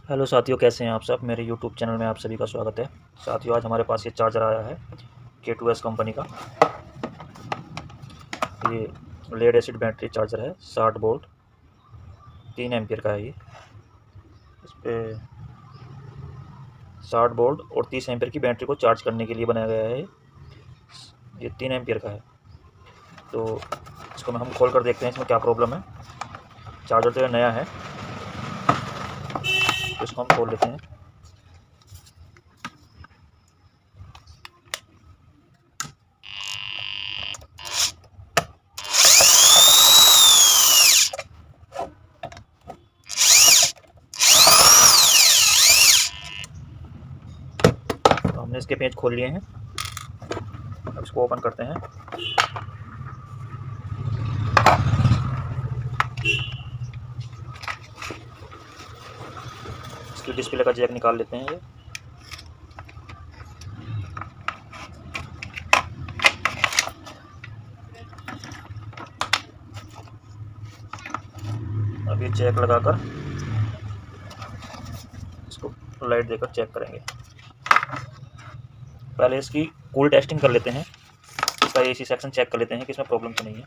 Hello साथियों, कैसे हैं आप सब। मेरे यूट्यूब चैनल में आप सभी का स्वागत है। साथियों, आज हमारे पास ये चार्जर आया है K2S कंपनी का। ये लेड एसिड बैटरी चार्जर है, 60 वोल्ट 3 एम्पियर का है। ये इस पर 60 वोल्ट और 30 एम्पियर की बैटरी को चार्ज करने के लिए बनाया गया है। ये 3 एम्पियर का है। तो इसको हम खोल कर देखते हैं इसमें क्या प्रॉब्लम है। चार्जर तो नया है, तो इसको हम खोल लेते हैं। तो हमने इसके पेज खोल लिए हैं। अब इसको ओपन करते हैं। इसकी डिस्प्ले का जैक निकाल लेते हैं। ये अब ये जैक लगाकर इसको लाइट देकर चेक करेंगे। पहले इसकी कूल टेस्टिंग कर लेते हैं। इसका एसी सेक्शन चेक कर लेते हैं कि इसमें प्रॉब्लम तो नहीं है।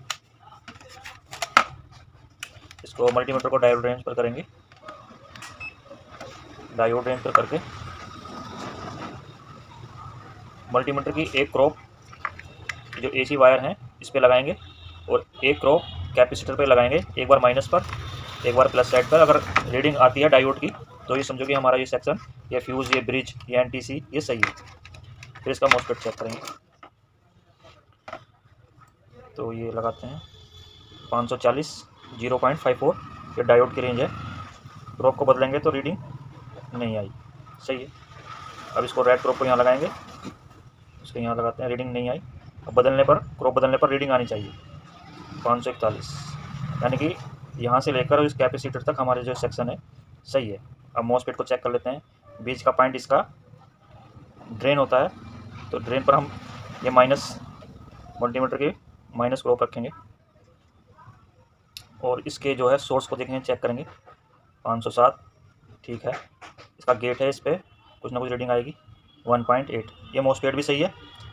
इसको मल्टीमीटर को डायोड रेंज पर करेंगे। डायोड रेंज पर करके मल्टीमीटर की एक क्रोप जो एसी वायर हैं इस पे लगाएंगे और एक क्रोप कैपेसिटर पे लगाएंगे। एक बार माइनस पर, एक बार प्लस साइड पर। अगर रीडिंग आती है डायोड की तो ये समझो कि हमारा ये सेक्शन, ये फ्यूज़, ये ब्रिज, ये एनटीसी ये सही है। फिर इसका मॉसफेट चेक करेंगे। तो ये लगाते हैं 540 0.54, ये डायोड की रेंज है। क्रोप को बदलेंगे तो रीडिंग नहीं आई, सही है। अब इसको रेड क्रोप को यहाँ लगाएंगे, इसको यहाँ लगाते हैं, रीडिंग नहीं आई। अब बदलने पर, क्रोप बदलने पर रीडिंग आनी चाहिए 541, यानी कि यहाँ से लेकर इस कैपेसिटर तक हमारे जो सेक्शन है सही है। अब मॉसफेट को चेक कर लेते हैं। बीच का पॉइंट इसका ड्रेन होता है, तो ड्रेन पर हम ये माइनस, मल्टीमीटर के माइनस क्रोप रखेंगे और इसके जो है सोर्स को देखेंगे, चेक करेंगे। 507 ठीक है। इसका गेट है, इस पर कुछ ना कुछ रीडिंग आएगी 1.8। ये मॉसफेट भी सही है,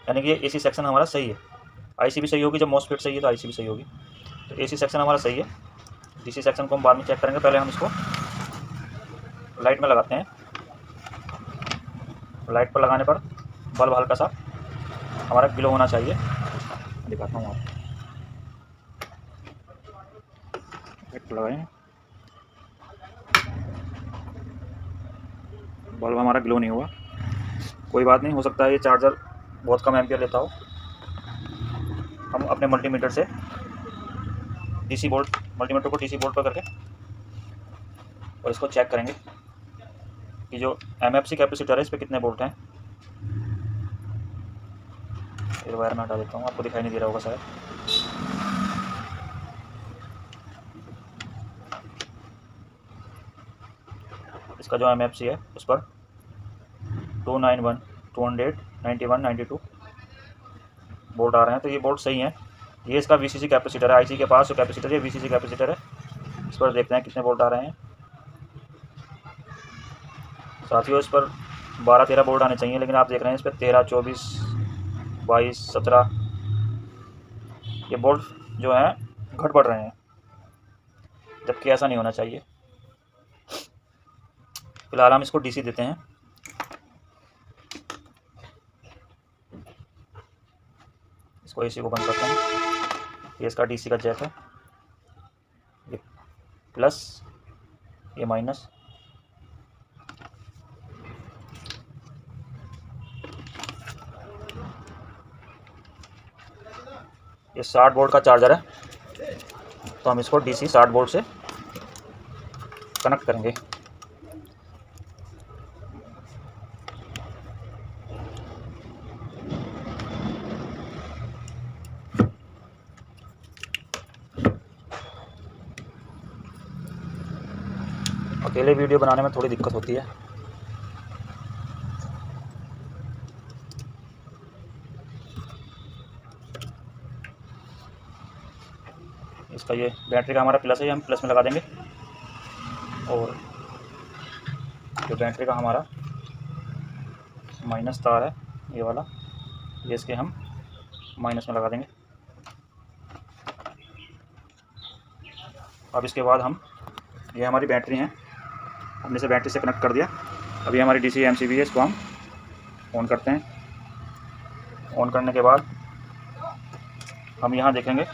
यानी कि ये एसी सेक्शन हमारा सही है। आईसी भी सही होगी, जब मॉसफेट सही है तो आईसी भी सही होगी। तो एसी सेक्शन हमारा सही है। डीसी सेक्शन को हम बाद में चेक करेंगे। पहले हम इसको लाइट में लगाते हैं। लाइट पर लगाने पर बल्ब हल्का सा हमारा ग्लो होना चाहिए। दिखाता हूँ आपको। लाइट पर लगाएं, बल्ब हमारा ग्लो नहीं हुआ। कोई बात नहीं, हो सकता है ये चार्जर बहुत कम एम्पियर लेता हो। हम अपने मल्टीमीटर से डीसी बोल्ट, मल्टीमीटर को डीसी बोल्ट पर करके और इसको चेक करेंगे कि जो एमएफसी कैपेसिटर है इस पर कितने बोल्ट हैं। फिर वायर में हटा देता हूँ, आपको दिखाई नहीं दे रहा होगा शायद। इसका जो एमएफसी है उस पर 291, 200, 91, 92 बोल्ट आ रहे हैं। तो ये बोल्ट सही है। ये इसका वीसीसी कैपेसिटर है। आईसी के पास जो कैपेसिटर है वीसीसी कैपेसिटर है। इस पर देखते हैं कितने बोल्ट आ रहे हैं। साथियों, इस पर 12-13 बोल्ट आने चाहिए, लेकिन आप देख रहे हैं इस पर 13, 24, 22, 17 ये बोल्ट जो हैं घट बढ़ रहे हैं, जबकि ऐसा नहीं होना चाहिए। फिलहाल हम इसको डीसी देते हैं। इसको एसी को बंद करते हैं। ये इसका डीसी का जैक है, ये प्लस, ये माइनस। ये 60 वोल्ट का चार्जर है, तो हम इसको डीसी 60 वोल्ट से कनेक्ट करेंगे। अकेले वीडियो बनाने में थोड़ी दिक्कत होती है। इसका ये बैटरी का हमारा प्लस है, हम प्लस में लगा देंगे और जो बैटरी का हमारा माइनस तार है ये वाला, ये इसके हम माइनस में लगा देंगे। अब इसके बाद हम, ये हमारी बैटरी हैं, हमने इसे बैटरी से कनेक्ट कर दिया। अभी हमारी डीसी एमसीबी है, इसको हम ऑन करते हैं। ऑन करने के बाद हम यहाँ देखेंगे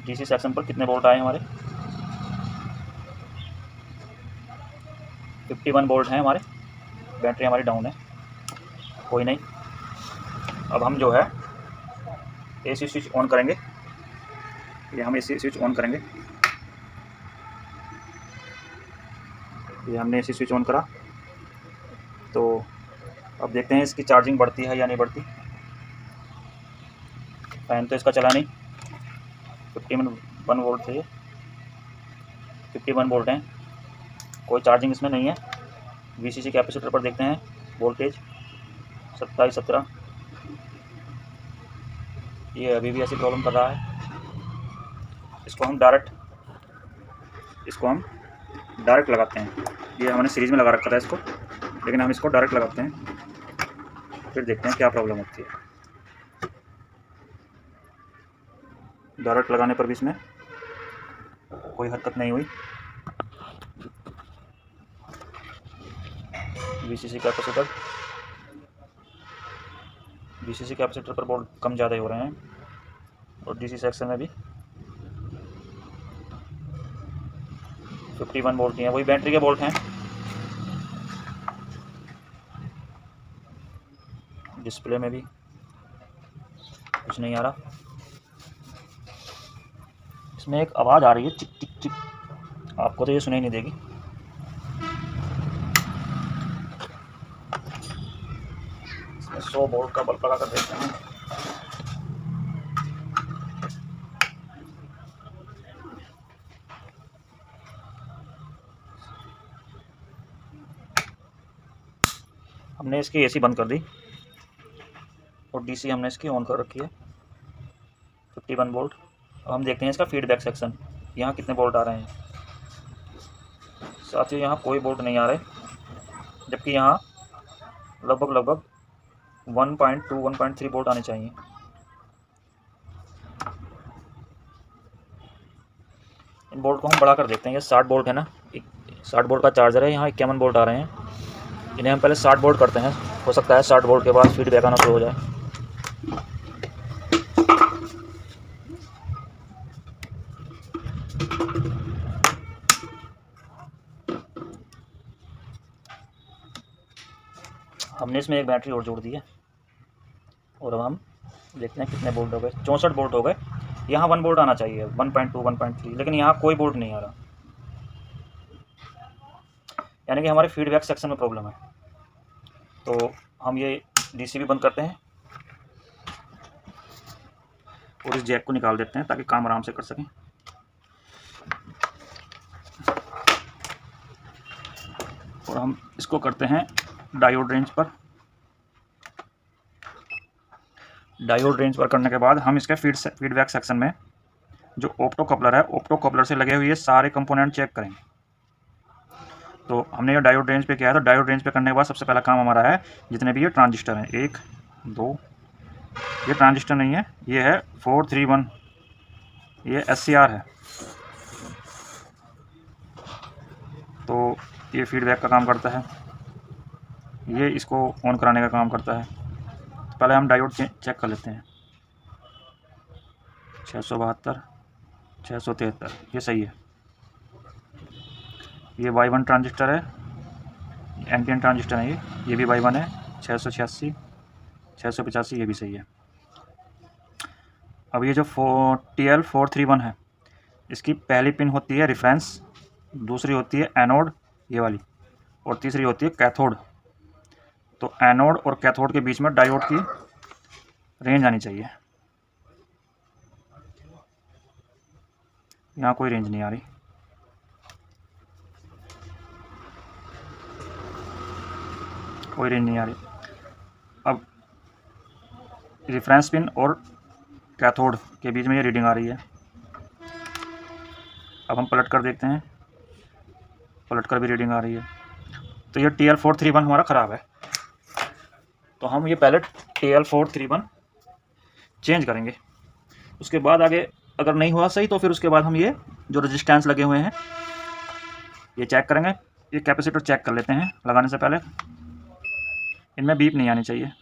डीसी सेक्शन पर कितने वोल्ट आए हमारे। 51 वोल्ट हैं हमारे। बैटरी हमारी डाउन है, कोई नहीं। अब हम जो है एसी स्विच ऑन करेंगे। ये हम एसी स्विच ऑन करेंगे। ये हमने एसी स्विच ऑन करा, तो अब देखते हैं इसकी चार्जिंग बढ़ती है या नहीं बढ़ती। फैन तो इसका चला नहीं, 51 वोल्ट थे, 51 वोल्ट हैं, कोई चार्जिंग इसमें नहीं है। वीसीसी कैपेसिटर पर देखते हैं वोल्टेज 27, 17, ये अभी भी ऐसी प्रॉब्लम कर रहा है। इसको हम डायरेक्ट लगाते हैं। ये हमने सीरीज़ में लगा रखा था इसको, लेकिन हम इसको डायरेक्ट लगाते हैं, फिर देखते हैं क्या प्रॉब्लम होती है। डायरेक्ट लगाने पर भी इसमें कोई हरकत नहीं हुई। वीसीसी कैपेसिटर पर वोल्ट कम ज़्यादा हो रहे हैं, और डीसी सेक्शन में भी 51 वोल्ट ही हैं, वही बैटरी के वोल्ट हैं। डिस्प्ले में भी कुछ नहीं आ रहा। इसमें एक आवाज़ आ रही है चिक चिक चिक, आपको तो ये सुनाई नहीं देगी। इसमें 100 वोल्ट का बल्ब लगा कर देखते हैं। हमने इसकी एसी बंद कर दी और डीसी हमने इसकी ऑन कर रखी है, 51 वोल्ट। अब हम देखते हैं इसका फीडबैक सेक्शन, यहाँ कितने वोल्ट आ रहे हैं। साथियों यहाँ कोई वोल्ट नहीं आ रहे, जबकि यहाँ लगभग 1.2 1.3 वोल्ट आने चाहिए। इन वोल्ट को हम बढ़ा कर देखते हैं। ये 60 वोल्ट है ना, 60 वोल्ट का चार्जर है, यहाँ 51 वोल्ट आ रहे हैं। इन्हें हम पहले 60 वोल्ट करते हैं, हो सकता है 60 वोल्ट के बाद फीडबैक आना शुरू हो जाए। हमने इसमें एक बैटरी और जोड़ दी है, और अब हम देखते हैं कितने वोल्ट हो गए। 64 वोल्ट हो गए। यहाँ 1 वोल्ट आना चाहिए, 1.2 1.3, लेकिन यहाँ कोई वोल्ट नहीं आ रहा, यानी कि हमारे फीडबैक सेक्शन में प्रॉब्लम है। तो हम ये डीसी भी बंद करते हैं और इस जैक को निकाल देते हैं ताकि काम आराम से कर सकें। और हम इसको करते हैं डायोड रेंज पर। डायोड रेंज पर करने के बाद हम इसके फीडबैक सेक्शन में जो ऑप्टो कपलर है, ऑप्टो कपलर से लगे हुए सारे कंपोनेंट चेक करेंगे। तो हमने ये डायोड रेंज पे किया है, तो डायोड रेंज पे करने के बाद सबसे पहला काम हमारा है जितने भी ये ट्रांजिस्टर हैं, 1 2, ये ट्रांजिस्टर नहीं है, ये है 431, ये SCR है। तो ये फीडबैक का काम करता है, ये इसको ऑन कराने का काम करता है। तो पहले हम डायोड चेक कर लेते हैं। 672 673, ये सही है। ये Y1 ट्रांजिस्टर है, NPN ट्रांजिस्टर है, ये भी Y1 है। 686 685, ये भी सही है। अब ये जो TL431 है, इसकी पहली पिन होती है रेफरेंस, दूसरी होती है एनोड ये वाली, और तीसरी होती है कैथोड। तो एनोड और कैथोड के बीच में डायोड की रेंज आनी चाहिए। यहाँ कोई रेंज नहीं आ रही। कोई रेंज नहीं आ रही। अब रेफरेंस पिन और कैथोड के बीच में ये रीडिंग आ रही है। अब हम पलट कर देखते हैं, पलट कर भी रीडिंग आ रही है। तो ये TL431 हमारा ख़राब है, तो हम ये पहले TL431 चेंज करेंगे। उसके बाद आगे अगर नहीं हुआ सही तो फिर उसके बाद हम ये जो रेजिस्टेंस लगे हुए हैं ये चेक करेंगे। ये कैपेसिटर चेक कर लेते हैं लगाने से पहले। इनमें बीप नहीं आनी चाहिए,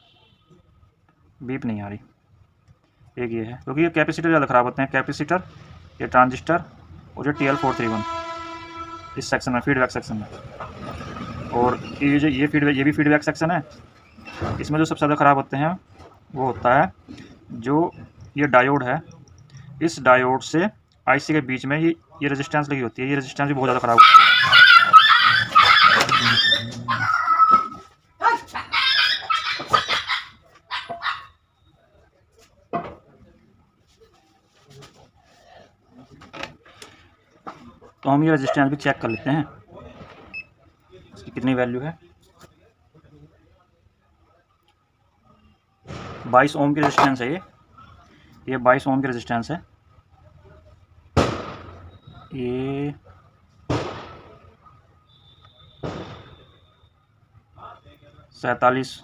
बीप नहीं आ रही। एक ये है, क्योंकि ये कैपेसिटर ज़्यादा ख़राब होते हैं, कैपेसिटर, ये ट्रांजिस्टर और ये TL431 इस सेक्शन में, फीडबैक सेक्शन में। और ये जो ये फीडबैक, ये भी फीडबैक सेक्शन है। इसमें जो सबसे ज़्यादा ख़राब होते हैं वो होता है जो ये डायोड है, इस डायोड से आईसी के बीच में ये रेजिस्टेंस लगी होती है, ये रेजिस्टेंस भी बहुत ज़्यादा ख़राब होती है। तो हम ये रेजिस्टेंस भी चेक कर लेते हैं, इसकी कितनी वैल्यू है। 22 ओम की रेजिस्टेंस है ये 22 ओम की रेजिस्टेंस है। ये 47,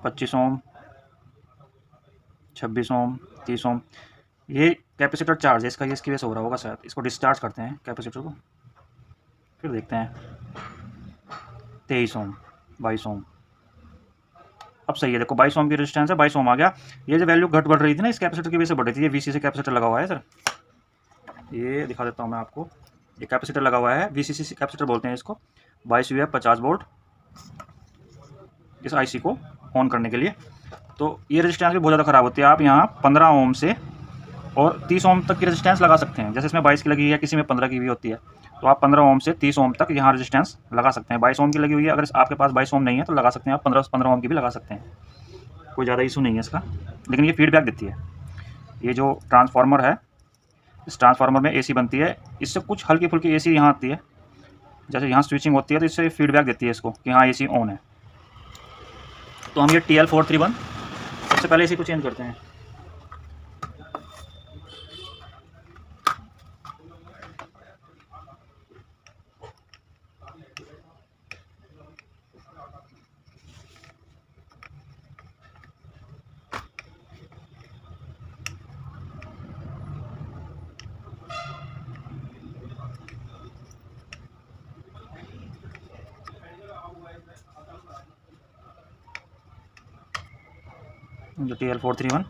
25 ओम, 26 ओम, 30 ओम। ये कैपेसिटर चार्ज है इसका, ये इसकी वजह से हो रहा होगा शायद। इसको डिस्चार्ज करते हैं कैपेसिटर को, फिर देखते हैं। 23 ओम, 22 ओम, अब सही है। देखो 22 ओम की रेजिस्टेंस है, 22 ओम आ गया। ये जो वैल्यू घट बढ़ रही थी ना, इस कैपेसिटर की वजह से बढ़ रही थी। ये VCC कैपेसिटर लगा हुआ है सर, ये दिखा देता हूँ मैं आपको। ये कैपेसिटर लगा हुआ है, VCC कैपेसिटर बोलते हैं इसको। 22 UF 50 वोल्ट इस आईसी को ऑन करने के लिए। तो ये रेजिस्टेंस भी बहुत ज़्यादा ख़राब होती है। आप यहाँ 15 ओम से और 30 ओम तक की रेजिस्टेंस लगा सकते हैं। जैसे इसमें 22 की लगी है, किसी में 15 की भी होती है, तो आप 15 ओम से 30 ओम तक यहाँ रेजिस्टेंस लगा सकते हैं। 22 ओम की लगी हुई है, अगर आपके पास 22 ओम नहीं है तो लगा सकते हैं आप 15 ओम की भी लगा सकते हैं, कोई ज़्यादा इशू नहीं है इसका। लेकिन ये फीडबैक देती है। ये जो ट्रांसफार्मर है, इस ट्रांसफार्मर में AC बनती है, इससे कुछ हल्की फुल्की AC यहाँ आती है। जैसे यहाँ स्विचिंग होती है तो इससे फीडबैक देती है इसको कि हाँ AC ऑन है। तो हम ये TL431 सबसे पहले AC को चेंज करते हैं। जो TL431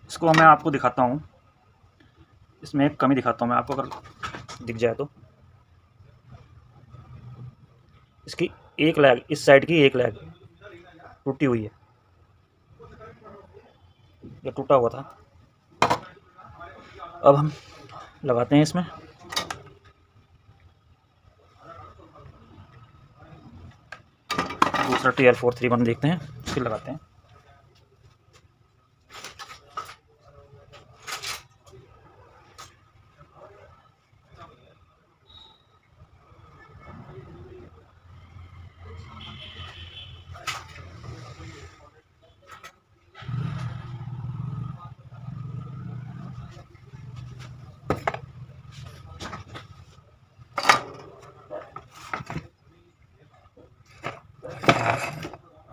इसको मैं आपको दिखाता हूँ। इसमें एक कमी दिखाता हूँ मैं आपको, अगर दिख जाए तो। इसकी एक लैग, इस साइड की एक लैग टूटी हुई है, ये टूटा हुआ था। अब हम लगाते हैं इसमें। दूसरा TL431 देखते हैं, फिर लगाते हैं।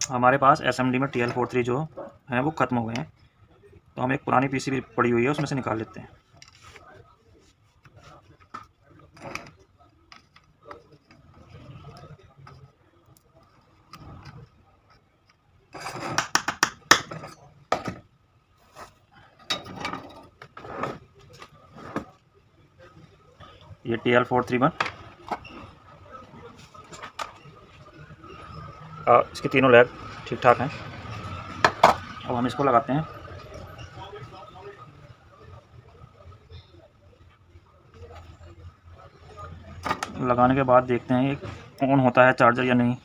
हमारे पास SMD में TL43 जो है वो ख़त्म हो गए हैं, तो हम एक पुरानी PCB पड़ी हुई है उसमें से निकाल लेते हैं। ये TL431 इसके तीनों लैग ठीक ठाक हैं। अब हम इसको लगाते हैं। लगाने के बाद देखते हैं ये ऑन होता है चार्जर या नहीं।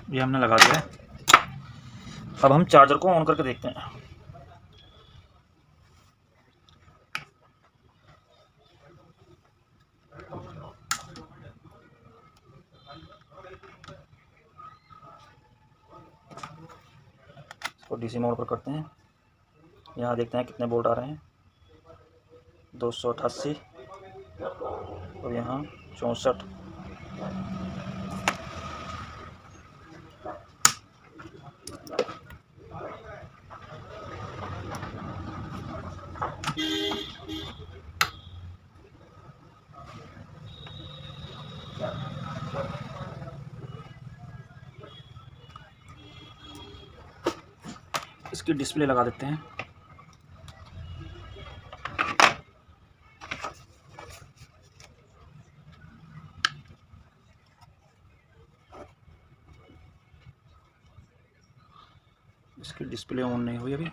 ये हमने लगा दिया है। अब हम चार्जर को ऑन करके देखते हैं। इसको डीसी मोड पर करते हैं। यहाँ देखते हैं कितने वोल्ट आ रहे हैं, 288 और यहाँ 64। इसकी डिस्प्ले लगा देते हैं। इसकी डिस्प्ले ऑन नहीं हुई अभी।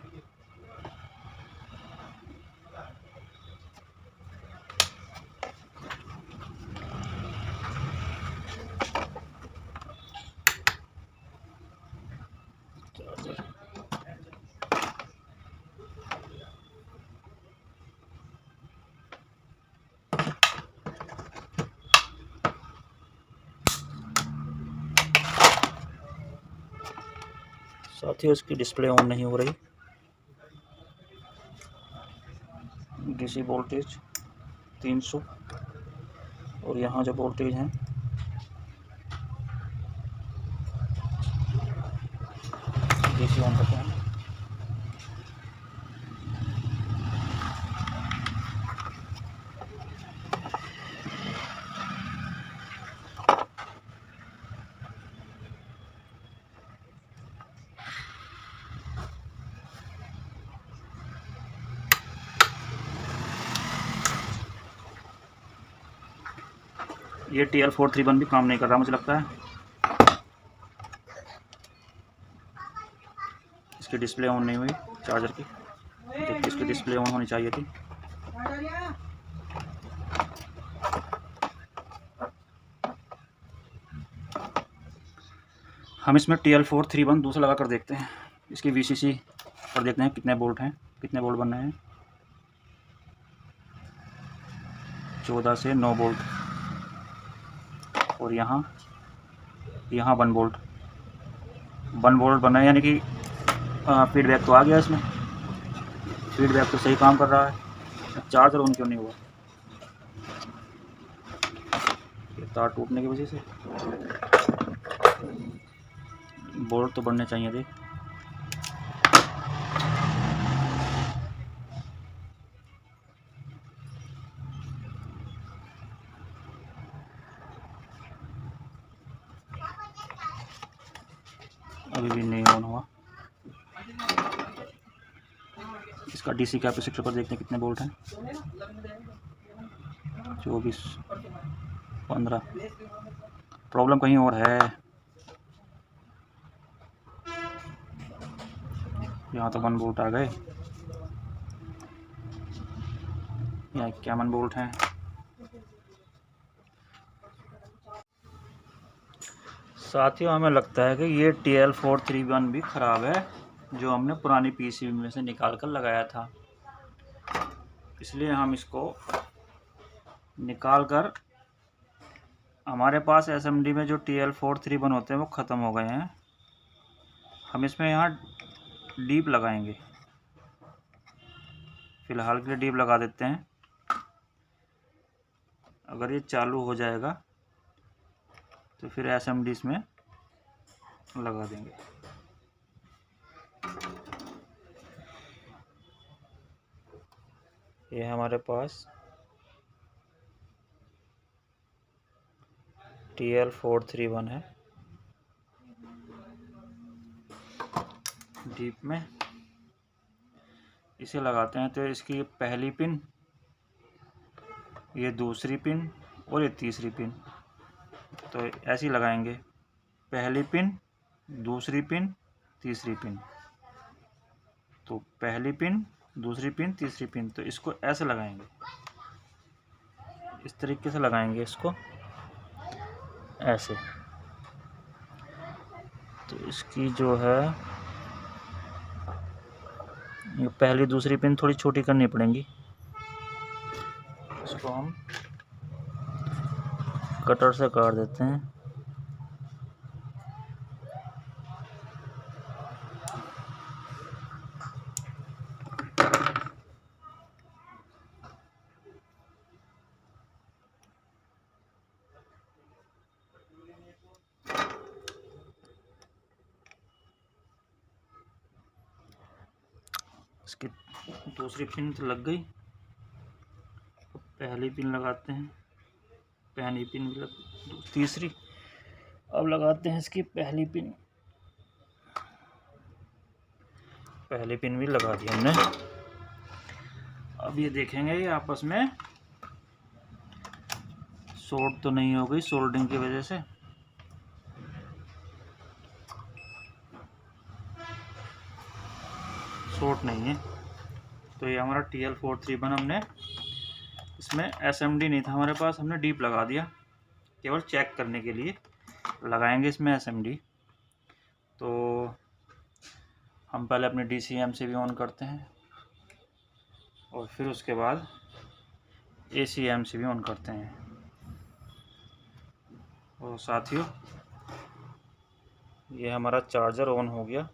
साथ ही उसकी डिस्प्ले ऑन नहीं हो रही। डीसी वोल्टेज 300 और यहाँ जो वोल्टेज है डीसी ऑन करते हैं। ये TL431 भी काम नहीं कर रहा मुझे लगता है। इसकी डिस्प्ले ऑन नहीं हुई चार्जर की, जबकि इसकी डिस्प्ले ऑन होनी चाहिए थी। हम इसमें TL431 दूसरा लगा कर देखते हैं। इसकी VCC पर देखते हैं कितने बोल्ट हैं, कितने बोल्ट बन रहे हैं। 14 से 9 बोल्ट और यहाँ 1 बोल्ट बना है, यानी कि फीडबैक तो आ गया इसमें। फीडबैक तो सही काम कर रहा है। चार्जर ऑन क्यों नहीं हुआ? ये तार टूटने की वजह से बोल्ट तो बनने चाहिए थे। अभी भी नहीं ऑन हुआ। इसका डीसी कैपेसिटर पर देखते हैं कितने बोल्ट हैं। 24, 15। प्रॉब्लम कहीं और है। यहाँ तो 1 बोल्ट आ गए, यहाँ 51 बोल्ट हैं। साथियों हमें लगता है कि ये TL431 भी ख़राब है, जो हमने पुरानी PCB में से निकाल कर लगाया था। इसलिए हम इसको निकाल कर, हमारे पास SMD में जो TL431 होते हैं वो ख़त्म हो गए हैं। हम इसमें यहाँ डीप लगाएंगे, फ़िलहाल के लिए डीप लगा देते हैं। अगर ये चालू हो जाएगा तो फिर SMD इसमें लगा देंगे। ये हमारे पास TL431 है डीप में। इसे लगाते हैं तो इसकी पहली पिन, ये दूसरी पिन और ये तीसरी पिन, तो ऐसी लगाएंगे। पहली पिन, दूसरी पिन, तीसरी पिन। तो पहली पिन, दूसरी पिन, तीसरी पिन, तो इसको ऐसे लगाएंगे। इस तरीके से लगाएंगे इसको ऐसे। तो इसकी जो है ये पहली दूसरी पिन थोड़ी छोटी करनी पड़ेंगी। इसको हम कटर से काट देते हैं। इसकी दूसरी पिन तो लग गई, पहली पिन लगाते हैं, पहली पिन भी लग, तीसरी। अब लगाते हैं इसकी पहली पिन, पहली पिन भी लगा दी हमने। अब ये देखेंगे ये आपस में शॉर्ट तो नहीं हो गई सोल्डरिंग की वजह से। शॉर्ट नहीं है। तो ये हमारा TL431 हमने, इसमें SMD नहीं था हमारे पास, हमने डीप लगा दिया केवल चेक करने के लिए। लगाएंगे इसमें SMD। तो हम पहले अपने DCMCB ऑन करते हैं और फिर उसके बाद ACMCB ऑन करते हैं। और साथियों ये हमारा चार्जर ऑन हो गया,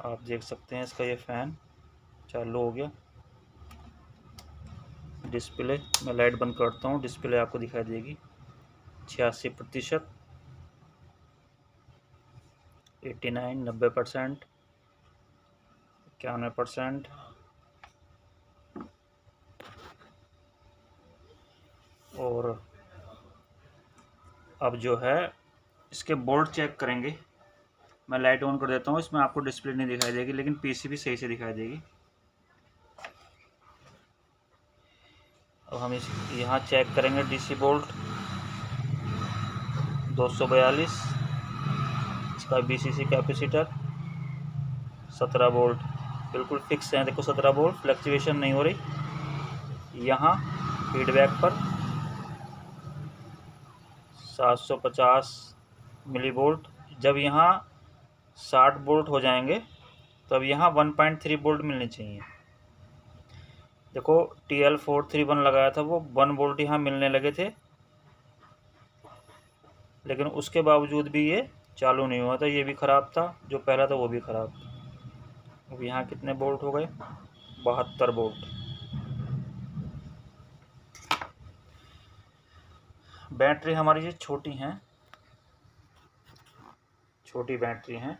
आप देख सकते हैं इसका ये फ़ैन चालू हो गया। डिस्प्ले, मैं लाइट बंद करता हूँ, डिस्प्ले आपको दिखाई देगी 86%, 89, 90%, 91%। और अब जो है इसके बोल्ट चेक करेंगे। मैं लाइट ऑन कर देता हूँ, इसमें आपको डिस्प्ले नहीं दिखाई देगी लेकिन PCB सही से दिखाई देगी। अब हम इस यहाँ चेक करेंगे DC बोल्ट 242, इसका BCC कैपेसिटर 17 वोल्ट बिल्कुल फिक्स है। देखो 17 वोल्ट, फ्लक्चुएशन नहीं हो रही। यहाँ फीडबैक पर 750 मिलीवोल्ट। जब यहाँ 60 वोल्ट हो जाएंगे तब यहाँ 1.3 वोल्ट मिलने चाहिए। देखो TL431 लगाया था वो 1 वोल्ट यहाँ मिलने लगे थे, लेकिन उसके बावजूद भी ये चालू नहीं हुआ था। ये भी ख़राब था, जो पहला था वो भी ख़राब था। अब यहाँ कितने वोल्ट हो गए? 72 वोल्ट। बैटरी हमारी ये छोटी हैं, छोटी बैटरी हैं,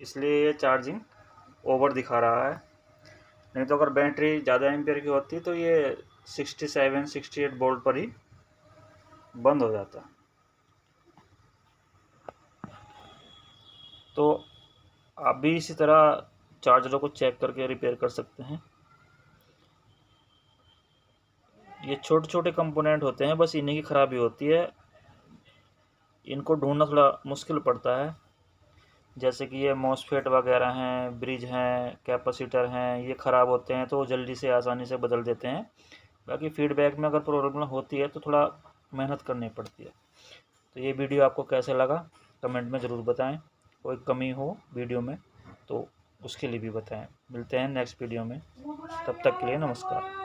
इसलिए ये चार्जिंग ओवर दिखा रहा है। नहीं तो अगर बैटरी ज़्यादा एम्पियर की होती तो ये 67-68 वोल्ट पर ही बंद हो जाता। तो आप भी इसी तरह चार्जरों को चेक करके रिपेयर कर सकते हैं। ये छोटे छोटे कंपोनेंट होते हैं, बस इन्हीं की खराबी होती है, इनको ढूंढना थोड़ा मुश्किल पड़ता है। जैसे कि ये मॉसफेट वगैरह हैं, ब्रिज हैं, कैपेसिटर हैं, ये ख़राब होते हैं तो जल्दी से आसानी से बदल देते हैं। बाकी फीडबैक में अगर प्रॉब्लम होती है तो थोड़ा मेहनत करनी पड़ती है। तो ये वीडियो आपको कैसे लगा कमेंट में ज़रूर बताएं। कोई कमी हो वीडियो में तो उसके लिए भी बताएं। मिलते हैं नेक्स्ट वीडियो में, तब तक के लिए नमस्कार।